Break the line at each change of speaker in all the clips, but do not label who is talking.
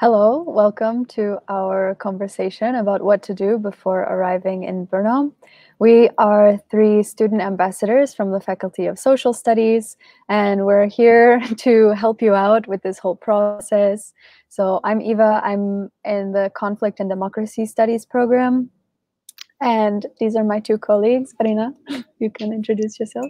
Hello, welcome to our conversation about what to do before arriving in Brno. We are three student ambassadors from the Faculty of Social Studies, and we're here to help you out with this whole process. So I'm Eva, I'm in the Conflict and Democracy Studies program, and these are my two colleagues. Arina, you can introduce yourself.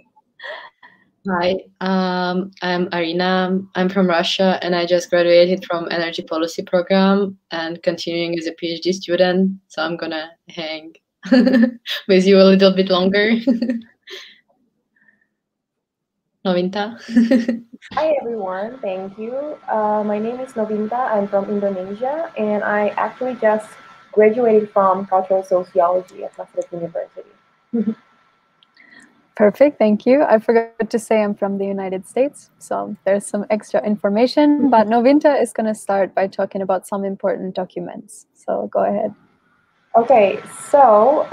Hi, I'm Arina. I'm from Russia, and I just graduated from Energy Policy program and continuing as a PhD student. So I'm gonna hang with you a little bit longer. Novinta.
Hi everyone, thank you. My name is Novinta. I'm from Indonesia, and I actually just graduated from Cultural Sociology at Masaryk University.
Perfect, thank you. I forgot to say I'm from the United States, so there's some extra information, but Novinta is going to start by talking about some important documents. So go ahead.
Okay, so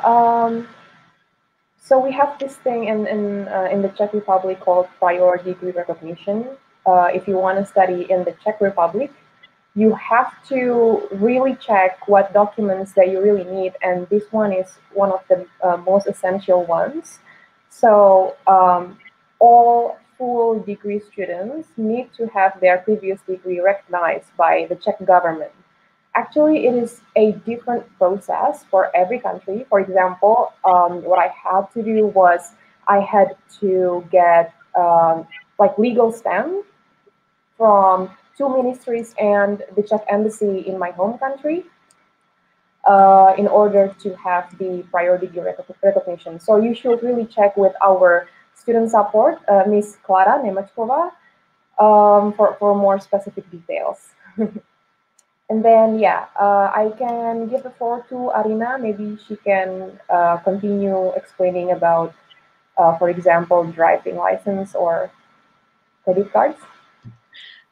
we have this thing in the Czech Republic called prior degree recognition. If you want to study in the Czech Republic, you have to really check what documents that you really need, and this one is one of the most essential ones. So all full degree students need to have their previous degree recognized by the Czech government. Actually, it is a different process for every country. For example, what I had to do was I had to get like legal stamp from two ministries and the Czech embassy in my home country in order to have the priority recognition. So you should really check with our student support, Miss Klara Nemečková, for more specific details. And then, yeah, I can give the floor to Arina. Maybe she can continue explaining about, for example, driving license or credit cards.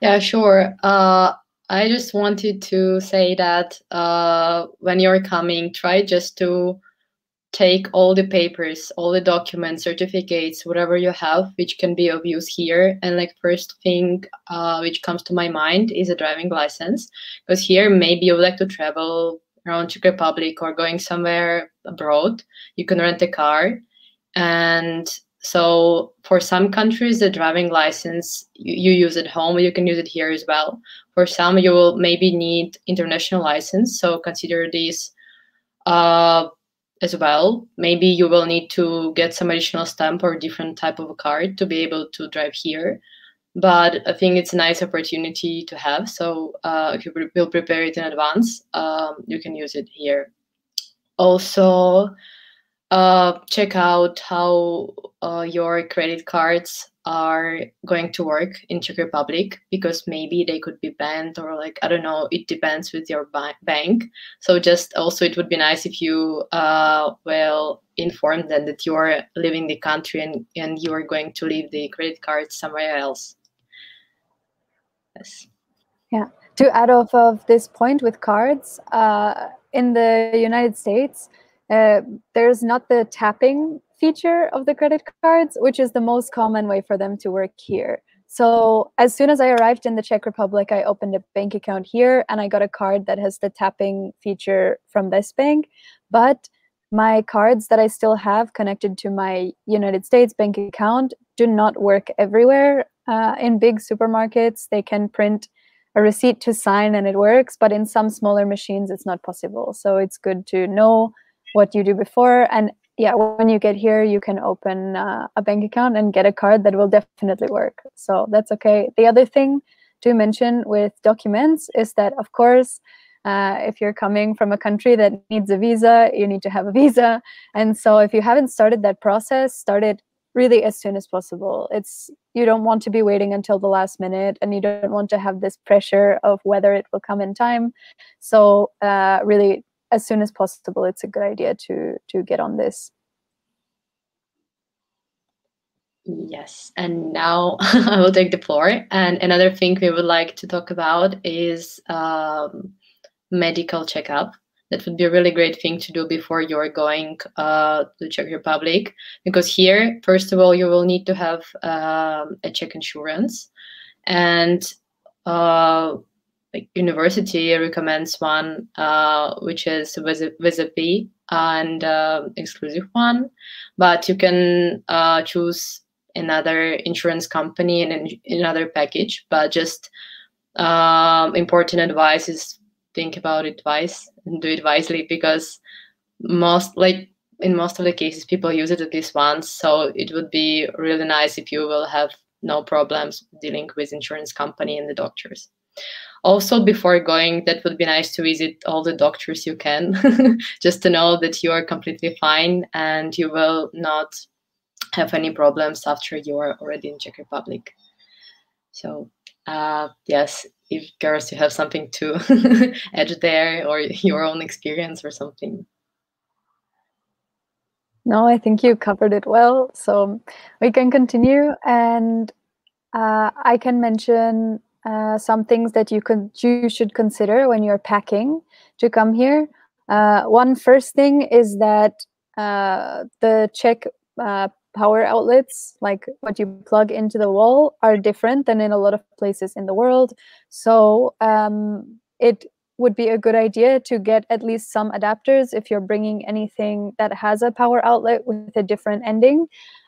Yeah, sure. I just wanted to say that when you're coming, try just to take all the papers, all the documents, certificates, whatever you have, which can be of use here. And like first thing which comes to my mind is a driving license, because here maybe you would like to travel around Czech Republic or going somewhere abroad. You can rent a car, and so for some countries, the driving license you use at home, you can use it here as well. For some, you will maybe need international license, so consider this as well. Maybe you will need to get some additional stamp or different type of a card to be able to drive here. But I think it's a nice opportunity to have. So if you will prepare it in advance, you can use it here. Also, check out how your credit cards are going to work in Czech Republic, because maybe they could be banned, or like, I don't know, it depends with your bank. So just also it would be nice if you will inform them that you are leaving the country and you are going to leave the credit card somewhere else. Yes.
Yeah, to add off of this point with cards, in the United States, there's not the tapping feature of the credit cards, which is the most common way for them to work here. So as soon as I arrived in the Czech Republic, I opened a bank account here and I got a card that has the tapping feature from this bank. But my cards that I still have connected to my United States bank account do not work everywhere. In big supermarkets, they can print a receipt to sign and it works, but in some smaller machines, it's not possible. So it's good to know what you do before. And yeah, when you get here, you can open a bank account and get a card that will definitely work. So that's okay. The other thing to mention with documents is that, of course, if you're coming from a country that needs a visa, you need to have a visa. And so if you haven't started that process, start it really as soon as possible. You don't want to be waiting until the last minute, and you don't want to have this pressure of whether it will come in time. So really, as soon as possible, it's a good idea to get on this.
Yes, and now I will take the floor. And another thing we would like to talk about is medical checkup. That would be a really great thing to do before you're going to the Czech Republic, because here, first of all, you will need to have a Czech insurance, and like university recommends one, which is Visa-P and exclusive one, but you can choose another insurance company and another package. But just important advice is think about it twice and do it wisely, because in most of the cases people use it at least once. So it would be really nice if you will have no problems dealing with insurance company and the doctors. Also, before going, that would be nice to visit all the doctors you can, just to know that you are completely fine and you will not have any problems after you are already in Czech Republic. So yes, if girls, you have something to add there, or your own experience or something.
No, I think you covered it well. So we can continue, and I can mention some things that you should consider when you're packing to come here. One first thing is that the Czech power outlets, like what you plug into the wall, are different than in a lot of places in the world. So it would be a good idea to get at least some adapters if you're bringing anything that has a power outlet with a different ending.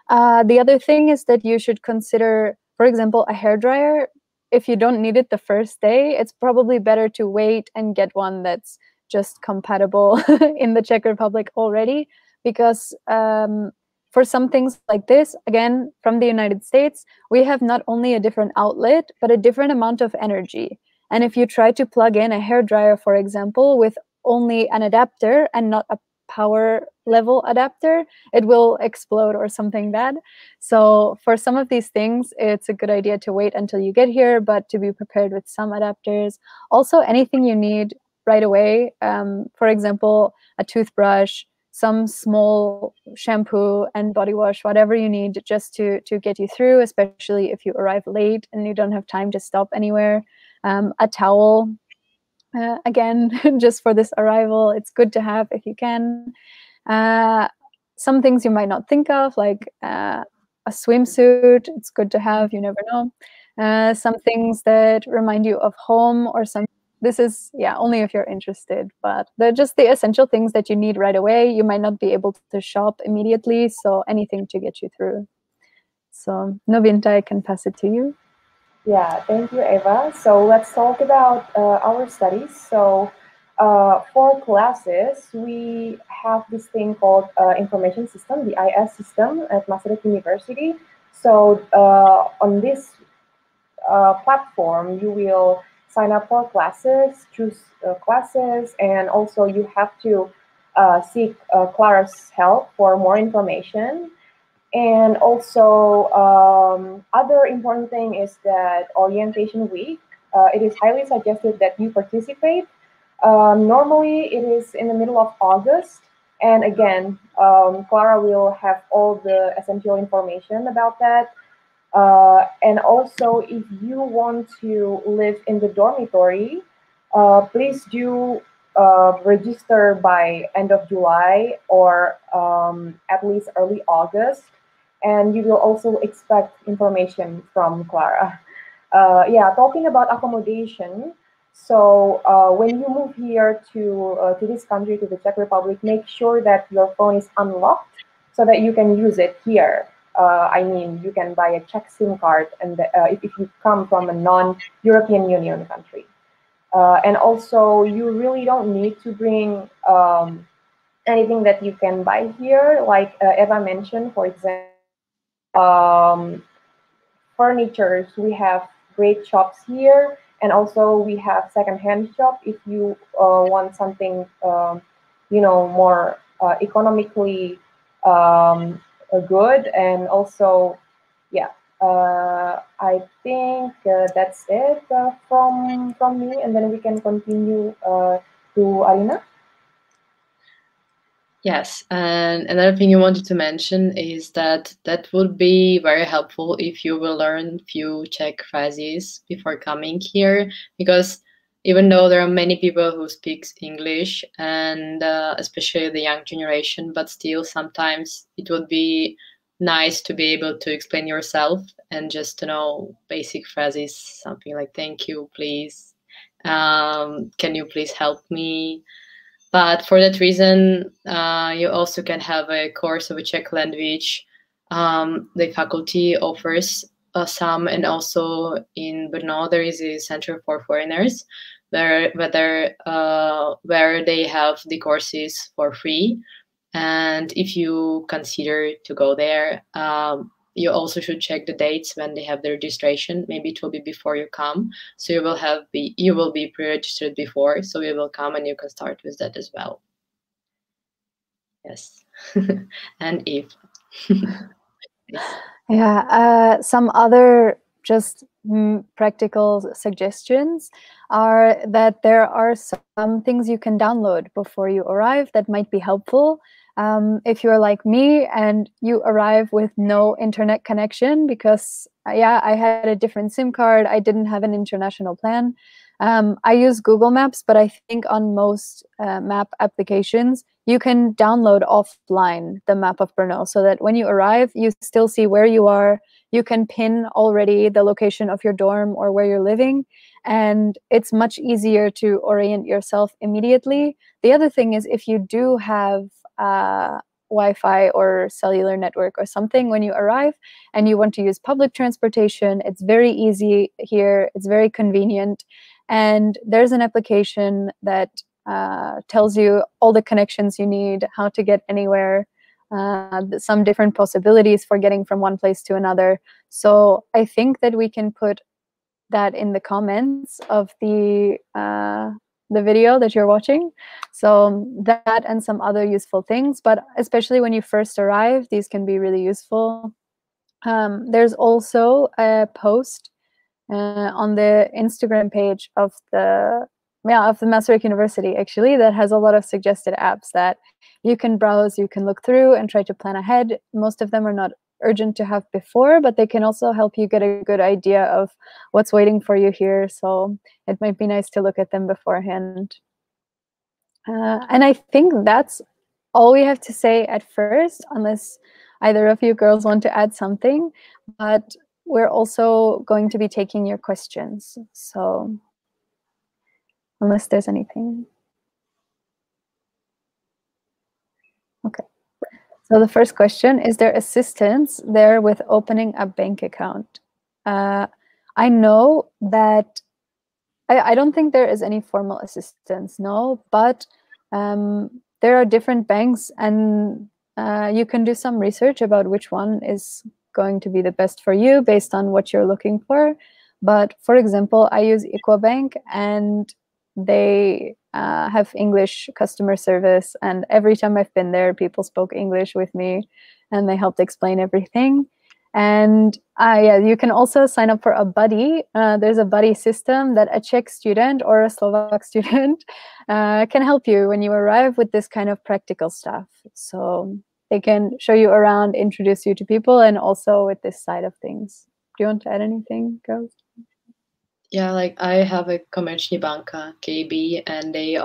The other thing is that you should consider, for example, a hairdryer. If you don't need it the first day, it's probably better to wait and get one that's just compatible in the Czech Republic already, because for some things like this, again, from the United States, we have not only a different outlet, but a different amount of energy. And if you try to plug in a hairdryer, for example, with only an adapter and not a power level adapter, it will explode or something bad. So for some of these things, it's a good idea to wait until you get here, but to be prepared with some adapters. Also, anything you need right away, for example, a toothbrush, some small shampoo and body wash, whatever you need just to get you through, especially if you arrive late and you don't have time to stop anywhere. A towel, again, just for this arrival, it's good to have if you can. Some things you might not think of, like a swimsuit, it's good to have, you never know. Some things that remind you of home, or some, this is, yeah, only if you're interested, but they're just the essential things that you need right away. You might not be able to shop immediately, so anything to get you through. So Novinta, I can pass it to you.
Yeah, thank you, Eva. So let's talk about our studies. So for classes, we have this thing called information system, the IS system at Masaryk University. So on this platform, you will sign up for classes, choose classes, and also you have to seek Clara's help for more information. And also, other important thing is that orientation week, it is highly suggested that you participate. Normally, it is in the middle of August. And again, Clara will have all the essential information about that. And also, if you want to live in the dormitory, please do register by end of July or at least early August. And you will also expect information from Clara. Yeah, talking about accommodation. So when you move here to this country, to the Czech Republic, make sure that your phone is unlocked so that you can use it here. I mean, you can buy a Czech SIM card, and if you come from a non-European Union country. And also, you really don't need to bring anything that you can buy here, like Eva mentioned, for example. Furnitures, we have great shops here, and also we have second-hand shop if you want something more economically good. And also, yeah, I think that's it from me, and then we can continue to Arina.
Yes, and another thing you wanted to mention is that would be very helpful if you will learn few Czech phrases before coming here, because even though there are many people who speak English, and especially the young generation, but still sometimes it would be nice to be able to explain yourself and just to know basic phrases, something like thank you, please, Can you please help me? But for that reason, you also can have a course of a Czech language. The faculty offers some, and also in Brno there is a center for foreigners where they have the courses for free. And if you consider to go there, you also should check the dates when they have the registration. Maybe it will be before you come, so you will be pre-registered before, so you will come and you can start with that as well. Yes. And if
Yeah, some other just practical suggestions are that there are some things you can download before you arrive that might be helpful. If you're like me and you arrive with no internet connection because, yeah, I had a different SIM card, I didn't have an international plan. I use Google Maps, but I think on most map applications, you can download offline the map of Brno so that when you arrive, you still see where you are. You can pin already the location of your dorm or where you're living, and it's much easier to orient yourself immediately. The other thing is if you do have Wi-Fi or cellular network or something when you arrive and you want to use public transportation, it's very easy here. It's very convenient. And there's an application that tells you all the connections you need, how to get anywhere, some different possibilities for getting from one place to another. So I think that we can put that in the comments of the video that you're watching. So that and some other useful things, but especially when you first arrive, these can be really useful. There's also a post on the Instagram page of the Masaryk University, actually, that has a lot of suggested apps that you can browse, you can look through and try to plan ahead. Most of them are not urgent to have before, but they can also help you get a good idea of what's waiting for you here. So it might be nice to look at them beforehand. And I think that's all we have to say at first, unless either of you girls want to add something. But we're also going to be taking your questions. So unless there's anything. Okay. So the first question, is there assistance there with opening a bank account? I know that I don't think there is any formal assistance, no, but there are different banks, and you can do some research about which one is going to be the best for you based on what you're looking for. But for example, I use Equabank, and they have English customer service, and every time I've been there, people spoke English with me, and they helped explain everything. And yeah, you can also sign up for a buddy. There's a buddy system that a Czech student or a Slovak student can help you when you arrive with this kind of practical stuff. So they can show you around, introduce you to people, and also with this side of things. Do you want to add anything, girls?
Yeah, like I have a Komerční banka, KB, and they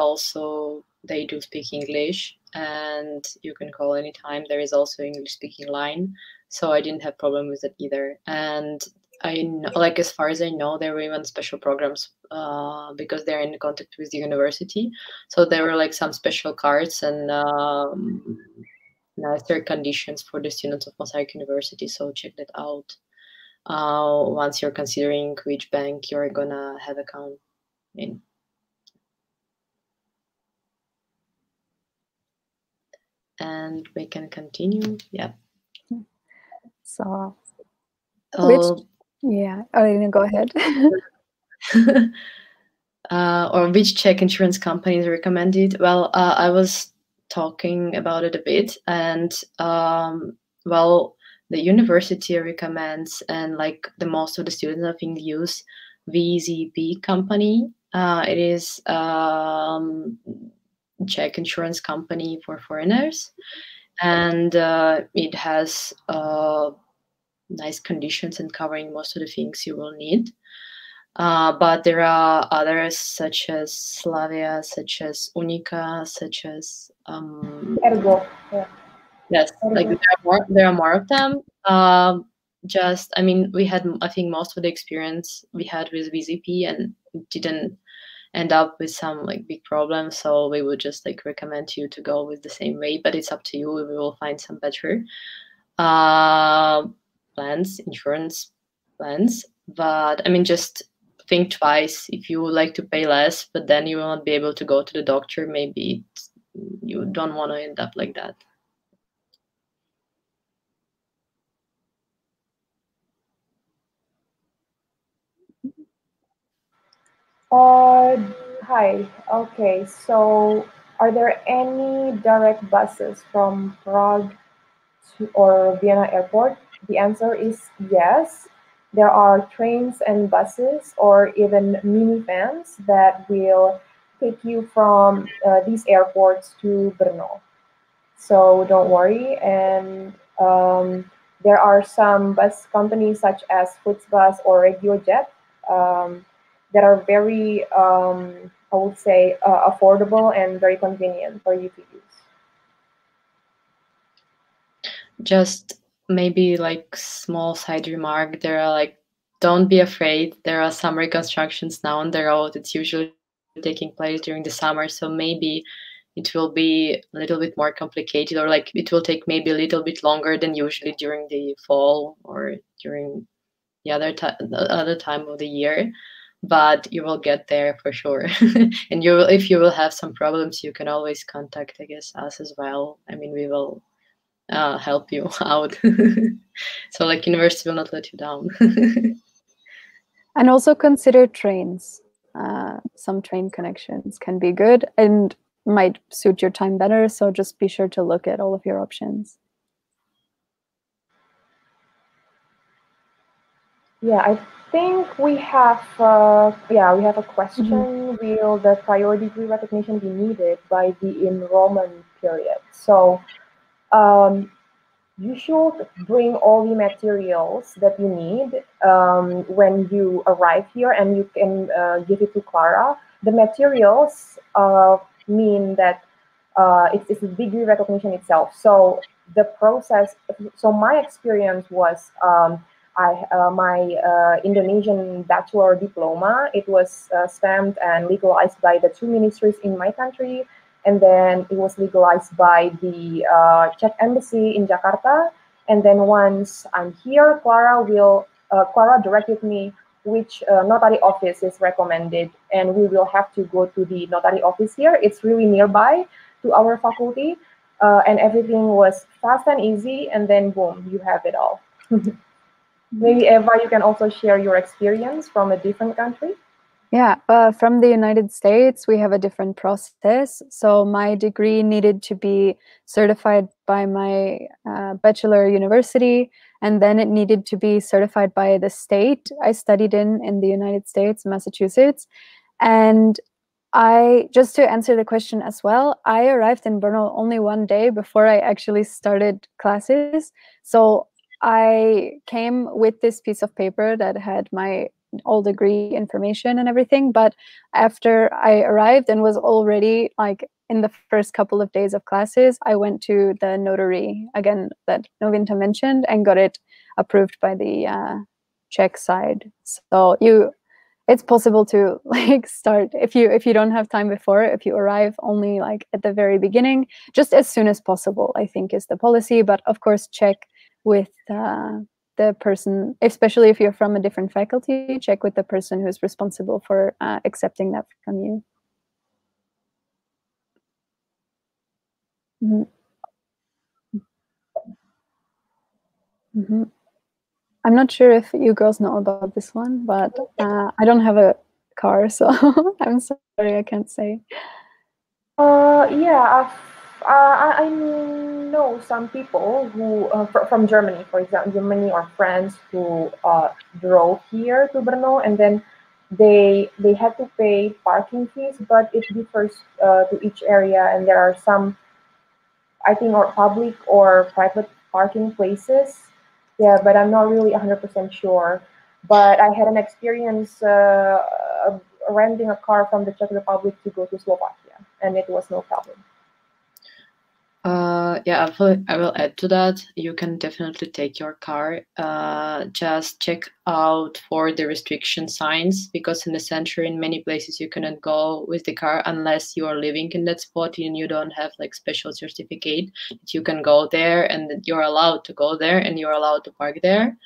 do speak English, and you can call anytime. There is also English speaking line, so I didn't have problem with it either. And I know, like, as far as I know, there were even special programs because they're in contact with the university. So there were like some special cards and nicer conditions for the students of Masaryk University. So check that out once you're considering which bank you're gonna have account in. And we can continue. Yeah.
So, yeah, Alina, go ahead.
Or which Czech insurance company is recommended? Well, I was talking about it a bit, and well, the university recommends, and like the most of the students I think use VZP company. It is Czech insurance company for foreigners, and it has nice conditions and covering most of the things you will need. But there are others such as Slavia, such as Unica, such as
Ergo. Yeah.
Yes,
Ergo.
like there are more of them. I mean, we had, I think most of the experience we had with VZP, and it didn't end up with some like big problems. So we would just like recommend you to go with the same way, but it's up to you. We will find some better plans, insurance plans. But I mean, just think twice. If you would like to pay less, but then you won't be able to go to the doctor, maybe you don't want to end up like that.
Hi. Okay, so are there any direct buses from Prague or Vienna Airport? The answer is yes. There are trains and buses or even minivans that will take you from these airports to Brno. So don't worry. And there are some bus companies such as Flixbus or RegioJet that are very, I would say, affordable and very convenient for you to use.
Just maybe like small side remark, there are like, don't be afraid, there are some reconstructions now on the road. It's usually taking place during the summer, so maybe it will be a little bit more complicated, or like it will take maybe a little bit longer than usually during the fall or during the other time of the year, but you will get there for sure. And you will, if you will have some problems, you can always contact, I guess, us as well. I mean, we will help you out. So like university will not let you down.
And also consider trains. Some train connections can be good and might suit your time better. So just be sure to look at all of your options.
Yeah, I think we have we have a question. Will the priority degree recognition be needed by the enrollment period? So you should bring all the materials that you need when you arrive here, and you can give it to Clara. The materials mean that it's the degree recognition itself. So the process. So my experience was my Indonesian bachelor diploma. It was stamped and legalized by the two ministries in my country, and then it was legalized by the Czech embassy in Jakarta. And then once I'm here, Clara directed me which notary office is recommended, and we will have to go to the notary office here. It's really nearby to our faculty, and everything was fast and easy. And then boom, you have it all. Maybe Eva, you can also share your experience from a different country.
Yeah, from the United States, we have a different process. So my degree needed to be certified by my bachelor university, and then it needed to be certified by the state I studied in the United States, Massachusetts. And just to answer the question as well, I arrived in Brno only one day before I actually started classes. So I came with this piece of paper that had my all degree information and everything, but after I arrived and was already like in the first couple of days of classes, I went to the notary again that Novinta mentioned and got it approved by the Czech side. So it's possible to like start if you don't have time before, if you arrive only like at the very beginning, just as soon as possible, I think is the policy. But of course, check with the person, especially if you're from a different faculty, check with the person who's responsible for accepting that from you. I'm not sure if you girls know about this one, but I don't have a car, so I'm sorry, I can't say.
Yeah, I know some people who from Germany, for example, Germany or France, who drove here to Brno, and then they had to pay parking fees, but it differs to each area, and there are some, I think, or public or private parking places. Yeah, but I'm not really 100% sure. But I had an experience renting a car from the Czech Republic to go to Slovakia, and it was no problem.
yeah, I will add to that. You can definitely take your car. Just check out for the restriction signs, because in the center, in many places, you cannot go with the car unless you are living in that spot and you don't have like special certificate that you can go there and that you're allowed to go there and you're allowed to park there.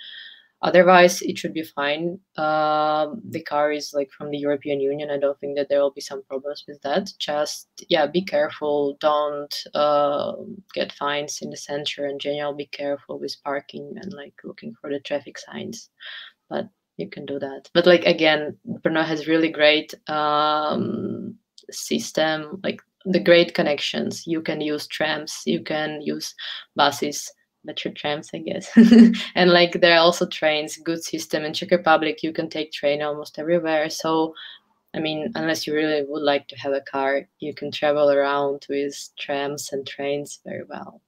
Otherwise, it should be fine. The car is like from the European Union. I don't think that there will be some problems with that. Just, yeah, be careful. Don't get fines in the center. In general, be careful with parking and like looking for the traffic signs. But you can do that. But like, again, Brno has really great system, like the great connections. You can use trams, you can use buses, metro trams, I guess. And like there are also trains, good system. In Czech Republic, you can take train almost everywhere. So, I mean, unless you really would like to have a car, you can travel around with trams and trains very well.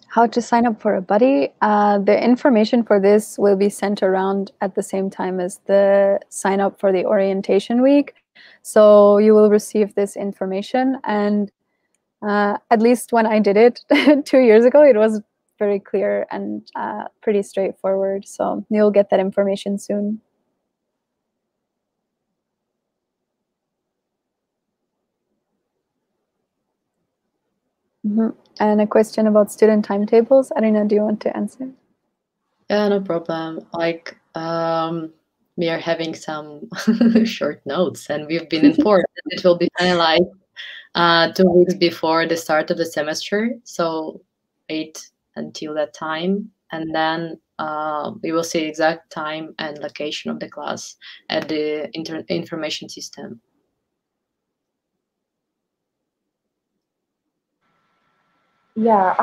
How to sign up for a buddy? The information for this will be sent around at the same time as the sign up for the orientation week. So you will receive this information, and at least when I did it 2 years ago, it was very clear and pretty straightforward. So you'll get that information soon. And a question about student timetables. Arina, do you want to answer?
Yeah, no problem. Like, we are having some short notes, and we've been informed that it will be finalized 2 weeks before the start of the semester. So wait until that time, and then we will see exact time and location of the class at the information system.
Yeah,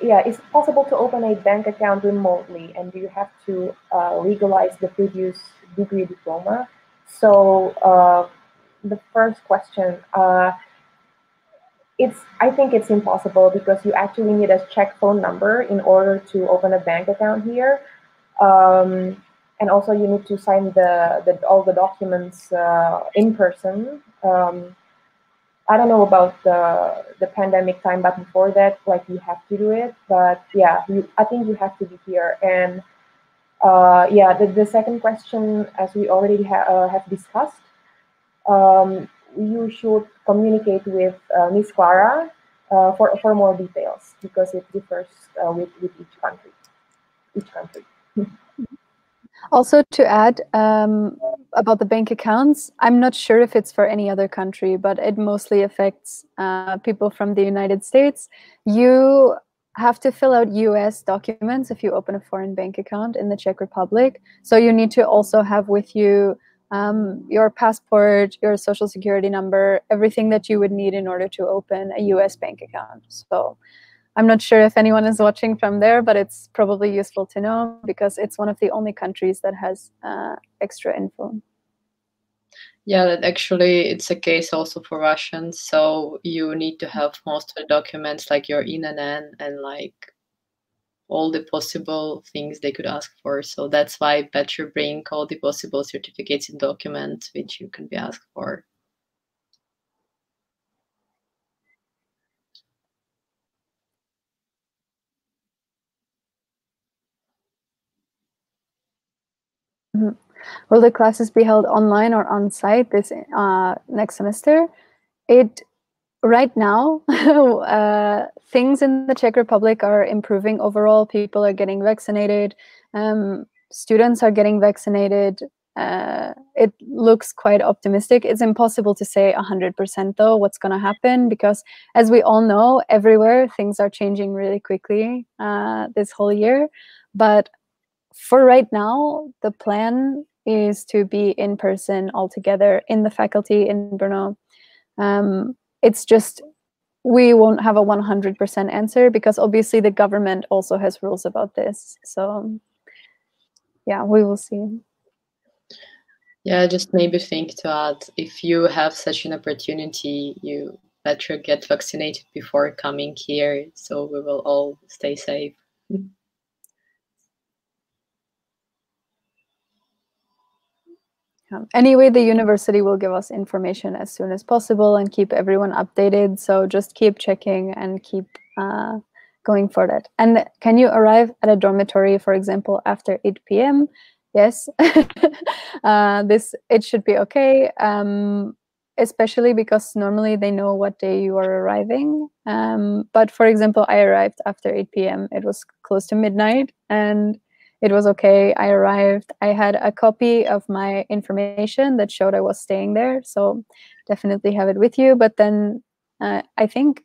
yeah, it's possible to open a bank account remotely, and you have to legalize the previous degree diploma. So the first question, I think it's impossible because you actually need a Czech phone number in order to open a bank account here. And also you need to sign all the documents in person. I don't know about the pandemic time, but before that, like you have to do it. But yeah, I think you have to be here. And yeah, the second question, as we already have discussed, you should communicate with Miss Clara for more details, because it differs with each country.
Also to add about the bank accounts, I'm not sure if it's for any other country, but it mostly affects people from the United States. You have to fill out US documents if you open a foreign bank account in the Czech Republic. So you need to also have with you your passport, your social security number, everything that you would need in order to open a US bank account. So I'm not sure if anyone is watching from there, but it's probably useful to know because it's one of the only countries that has extra info.
Yeah, that actually it's a case also for Russians. So you need to have most of the documents like your INN and like all the possible things they could ask for. So that's why better bring all the possible certificates and documents which you can be asked for.
Will the classes be held online or on site this next semester? Right now, things in the Czech Republic are improving overall. People are getting vaccinated. Students are getting vaccinated. It looks quite optimistic. It's impossible to say 100% though what's going to happen because, as we all know, everywhere things are changing really quickly this whole year. But for right now, the plan is to be in person all together in the faculty in Brno. It's just we won't have a 100% answer because obviously the government also has rules about this. So yeah, we will see.
Yeah, just maybe think to add, if you have such an opportunity, you better get vaccinated before coming here, so we will all stay safe.
Anyway, the university will give us information as soon as possible and keep everyone updated. So just keep checking and keep going for that. And can you arrive at a dormitory, for example, after 8 p.m.? Yes, it should be okay, especially because normally they know what day you are arriving. But for example, I arrived after 8 p.m. It was close to midnight, and it was okay. I arrived. I had a copy of my information that showed I was staying there, so definitely have it with you. But then I think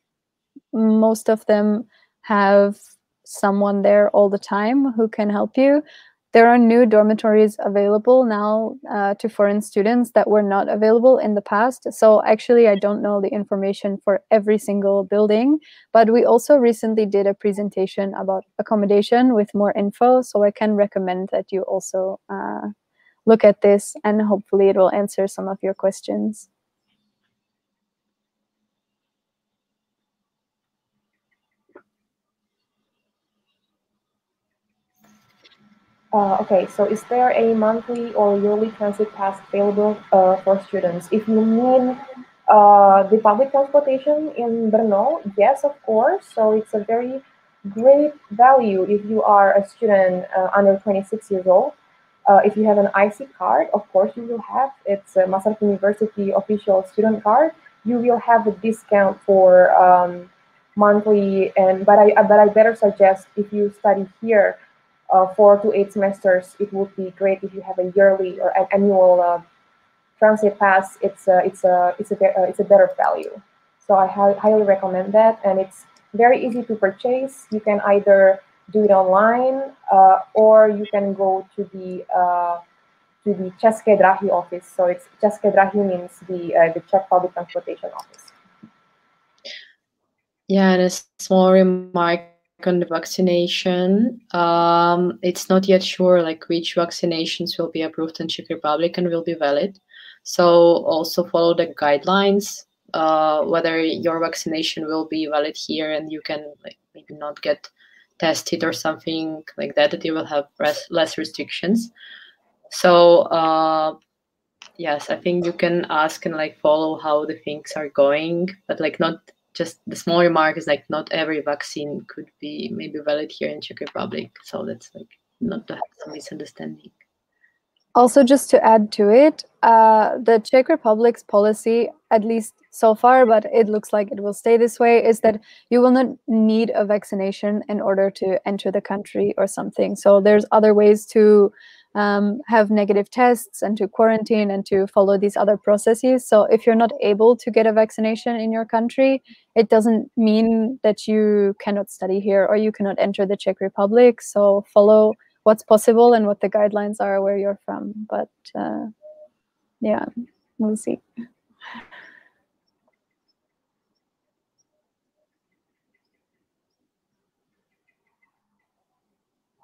most of them have someone there all the time who can help you. There are new dormitories available now to foreign students that were not available in the past. So actually, I don't know the information for every single building, but we also recently did a presentation about accommodation with more info. So I can recommend that you also look at this, and hopefully it will answer some of your questions.
Okay, so is there a monthly or yearly transit pass available for students? If you mean the public transportation in Brno, yes, of course. So it's a very great value if you are a student under 26 years old. If you have an IC card, of course you will have. It's a Masaryk University official student card. You will have a discount for monthly, but I better suggest if you study here 4 to 8 semesters, it would be great if you have a yearly or an annual transit pass. It's a better value. So I highly recommend that, and it's very easy to purchase. You can either do it online or you can go to the České dráhy office. So it's České dráhy means the Czech public transportation office.
Yeah, and a small remark on the vaccination. It's not yet sure like which vaccinations will be approved in Czech Republic and will be valid. So also follow the guidelines, whether your vaccination will be valid here and you can like maybe not get tested or something like that you will have less restrictions. So yes, I think you can ask and like follow how the things are going, but like not just the small remark is like not every vaccine could be maybe valid here in Czech Republic. So that's like not to have some misunderstanding.
Also, just to add to it, the Czech Republic's policy, at least so far, but it looks like it will stay this way, is that you will not need a vaccination in order to enter the country or something. So there's other ways to have negative tests and to quarantine and to follow these other processes. So if you're not able to get a vaccination in your country, it doesn't mean that you cannot study here or you cannot enter the Czech Republic. So follow what's possible and what the guidelines are where you're from. But yeah, we'll see.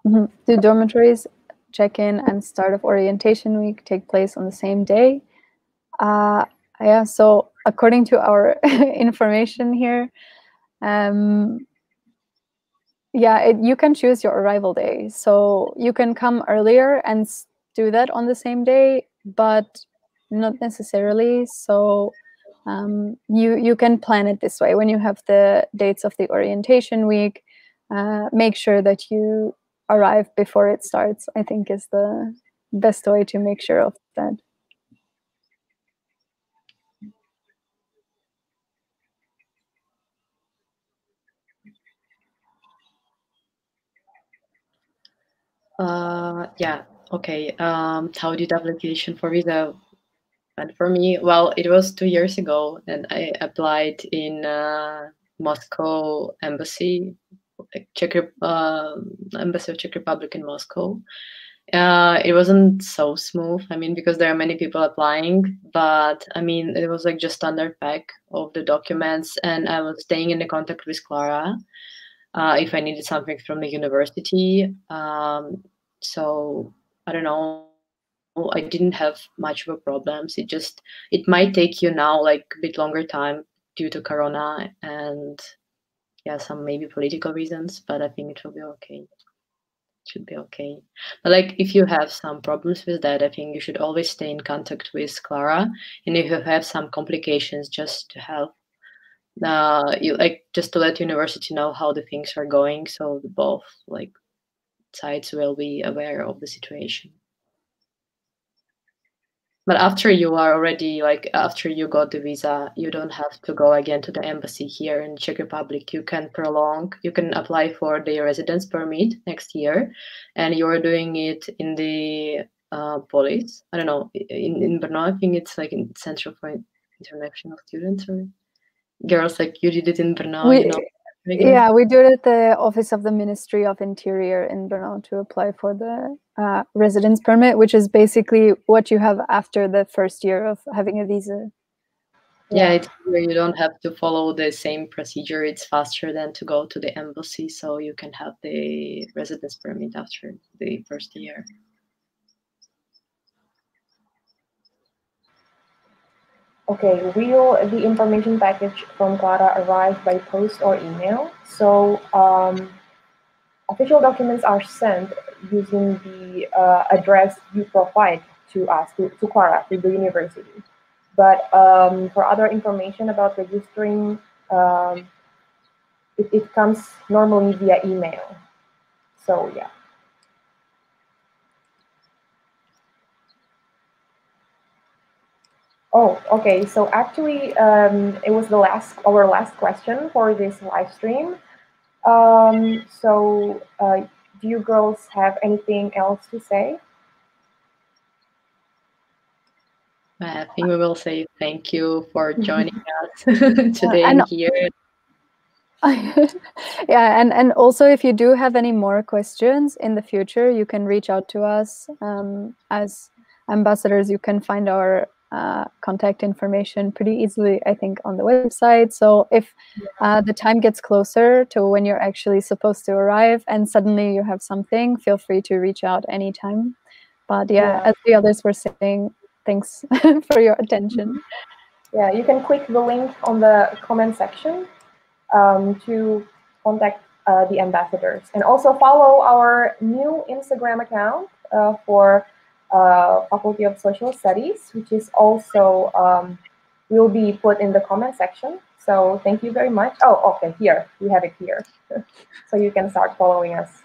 Do dormitories, check-in, and start of orientation week take place on the same day? Yeah, so according to our information here, yeah, you can choose your arrival day. So you can come earlier and do that on the same day, but not necessarily. So you can plan it this way. When you have the dates of the orientation week, make sure that you arrive before it starts, I think is the best way to make sure of that.
Yeah, okay. How did application for visa? And for me, well, it was 2 years ago, and I applied in Moscow embassy, embassy of Czech Republic in Moscow. It wasn't so smooth. I mean, because there are many people applying, but I mean, it was like just standard pack of the documents, and I was staying in the contact with Clara if I needed something from the university. So I don't know. I didn't have much of a problems. It might take you now like a bit longer time due to Corona and yeah, some maybe political reasons, but I think it will be okay. should be okay. But like if you have some problems with that, I think you should always stay in contact with Clara, and if you have some complications, just to help you like just to let university know how the things are going, so both like sides will be aware of the situation. But after you are already like after you got the visa, you don't have to go again to the embassy here in Czech Republic. You can apply for the residence permit next year, and you're doing it in the police. I don't know, in Brno, I think it's like in Central for International Students or girls, like you did it in Brno, you know.
Yeah, we do it at the Office of the Ministry of Interior in Brno to apply for the residence permit, which is basically what you have after the first year of having a visa.
Yeah, it's where you don't have to follow the same procedure. It's faster than to go to the embassy, so you can have the residence permit after the first year.
Okay, will the information package from Clara arrive by post or email? So official documents are sent using the address you provide to us, to Clara, to the university. But for other information about registering, it comes normally via email. So yeah. Oh, okay. So actually, it was our last question for this live stream. So do you girls have anything else to say?
I think we will say thank you for joining us today here.
Yeah, and also if you do have any more questions in the future, you can reach out to us. As ambassadors, you can find our contact information pretty easily, I think, on the website. So if the time gets closer to when you're actually supposed to arrive and suddenly you have something, feel free to reach out anytime. But yeah, as the others were saying, thanks for your attention.
Yeah, you can click the link on the comment section to contact the ambassadors, and also follow our new Instagram account for Faculty of Social Studies, which is also will be put in the comment section. So thank you very much. Oh, okay, here we have it here, so you can start following us.